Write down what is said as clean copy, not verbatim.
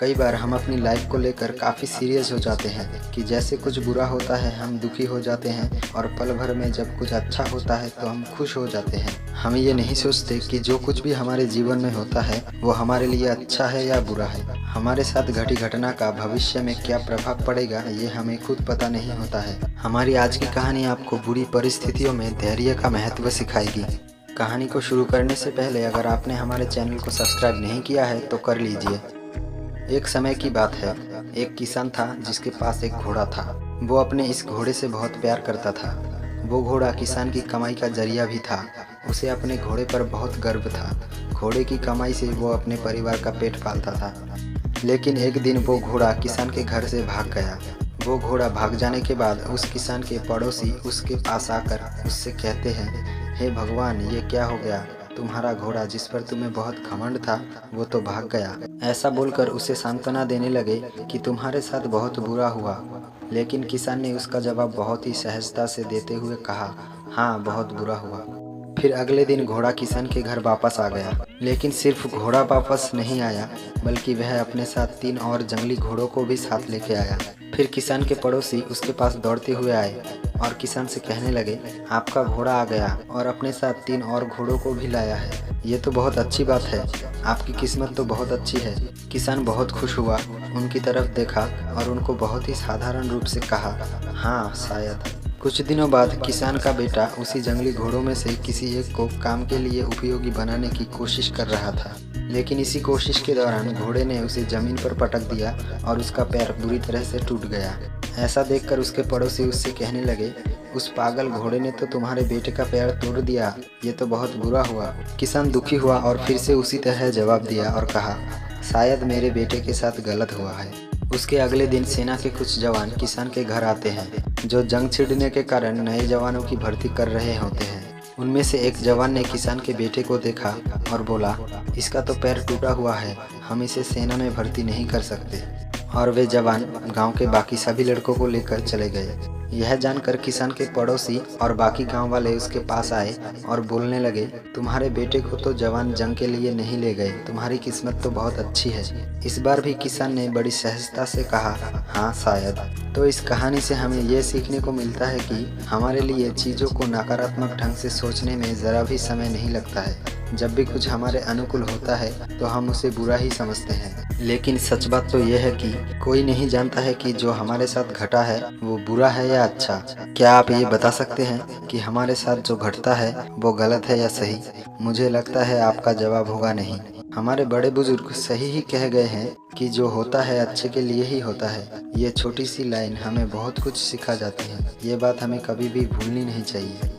कई बार हम अपनी लाइफ को लेकर काफ़ी सीरियस हो जाते हैं कि जैसे कुछ बुरा होता है हम दुखी हो जाते हैं और पल भर में जब कुछ अच्छा होता है तो हम खुश हो जाते हैं। हम ये नहीं सोचते कि जो कुछ भी हमारे जीवन में होता है वो हमारे लिए अच्छा है या बुरा है। हमारे साथ घटी घटना का भविष्य में क्या प्रभाव पड़ेगा ये हमें खुद पता नहीं होता है। हमारी आज की कहानी आपको बुरी परिस्थितियों में धैर्य का महत्व सिखाएगी। कहानी को शुरू करने से पहले अगर आपने हमारे चैनल को सब्सक्राइब नहीं किया है तो कर लीजिए। एक समय की बात है, एक किसान था जिसके पास एक घोड़ा था। वो अपने इस घोड़े से बहुत प्यार करता था। वो घोड़ा किसान की कमाई का जरिया भी था। उसे अपने घोड़े पर बहुत गर्व था। घोड़े की कमाई से वो अपने परिवार का पेट पालता था। लेकिन एक दिन वो घोड़ा किसान के घर से भाग गया। वो घोड़ा भाग जाने के बाद उस किसान के पड़ोसी उसके पास आकर उससे कहते हैं, हे भगवान, ये क्या हो गया? तुम्हारा घोड़ा जिस पर तुम्हें बहुत घमंड था वो तो भाग गया। ऐसा बोलकर उसे सांत्वना देने लगे कि तुम्हारे साथ बहुत बुरा हुआ। लेकिन किसान ने उसका जवाब बहुत ही सहजता से देते हुए कहा, हाँ, बहुत बुरा हुआ। फिर अगले दिन घोड़ा किसान के घर वापस आ गया। लेकिन सिर्फ घोड़ा वापस नहीं आया, बल्कि वह अपने साथ 3 और जंगली घोड़ों को भी साथ लेके आया। फिर किसान के पड़ोसी उसके पास दौड़ते हुए आए और किसान से कहने लगे, आपका घोड़ा आ गया और अपने साथ 3 और घोड़ों को भी लाया है। ये तो बहुत अच्छी बात है, आपकी किस्मत तो बहुत अच्छी है। किसान बहुत खुश हुआ, उनकी तरफ देखा और उनको बहुत ही साधारण रूप से कहा, हाँ, शायद। कुछ दिनों बाद किसान का बेटा उसी जंगली घोड़ों में से किसी एक को काम के लिए उपयोगी बनाने की कोशिश कर रहा था। लेकिन इसी कोशिश के दौरान घोड़े ने उसे जमीन पर पटक दिया और उसका पैर बुरी तरह से टूट गया। ऐसा देखकर उसके पड़ोसी उससे कहने लगे, उस पागल घोड़े ने तो तुम्हारे बेटे का पैर तोड़ दिया, ये तो बहुत बुरा हुआ। किसान दुखी हुआ और फिर से उसी तरह जवाब दिया और कहा, शायद मेरे बेटे के साथ गलत हुआ है। उसके अगले दिन सेना के कुछ जवान किसान के घर आते हैं, जो जंग छिड़ने के कारण नए जवानों की भर्ती कर रहे होते हैं। उनमें से एक जवान ने किसान के बेटे को देखा और बोला, इसका तो पैर टूटा हुआ है, हम इसे सेना में भर्ती नहीं कर सकते। और वे जवान गांव के बाकी सभी लड़कों को लेकर चले गए। यह जानकर किसान के पड़ोसी और बाकी गांव वाले उसके पास आए और बोलने लगे, तुम्हारे बेटे को तो जवान जंग के लिए नहीं ले गए, तुम्हारी किस्मत तो बहुत अच्छी है। इस बार भी किसान ने बड़ी सहजता से कहा, हाँ, शायद। तो इस कहानी से हमें यह सीखने को मिलता है कि हमारे लिए चीज़ों को नकारात्मक ढंग से सोचने में ज़रा भी समय नहीं लगता है। जब भी कुछ हमारे अनुकूल होता है तो हम उसे बुरा ही समझते हैं। लेकिन सच बात तो यह है कि कोई नहीं जानता है कि जो हमारे साथ घटा है वो बुरा है या अच्छा। क्या आप ये बता सकते हैं कि हमारे साथ जो घटता है वो गलत है या सही? मुझे लगता है आपका जवाब होगा नहीं। हमारे बड़े बुजुर्ग सही ही कह गए हैं कि जो होता है अच्छे के लिए ही होता है। ये छोटी सी लाइन हमें बहुत कुछ सिखा जाती है। ये बात हमें कभी भी भूलनी नहीं चाहिए।